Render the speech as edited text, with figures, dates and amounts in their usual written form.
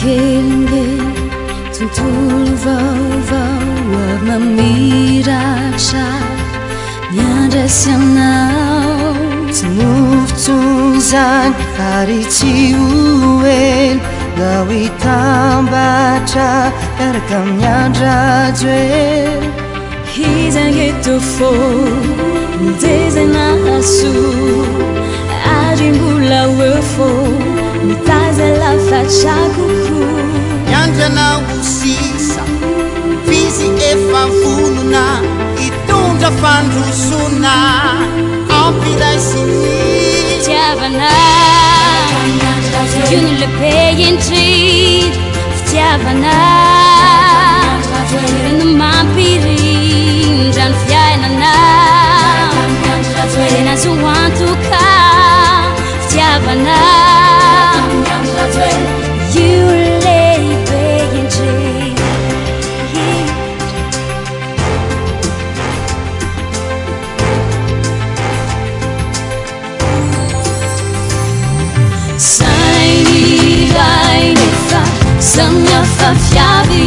Kelingely tontolo vaovao mamiratra miandrasy aminao tsy mofotsony zany ary tsy hoeny na hitambatra miaraka miandrajo eny izany eto fô nitezanahasoa ary mbola eo fô nitaza lafatra kokoa miandranao sisa vizy efa vonona hitondra fandrosona ampiraisiny fitiavana io no lehibe indrindra fitiavana toerana mampirindra ny fiainana toerana azo antoka fitiavana io lehibe indrindra sainy iray nefa samy hafa fiavy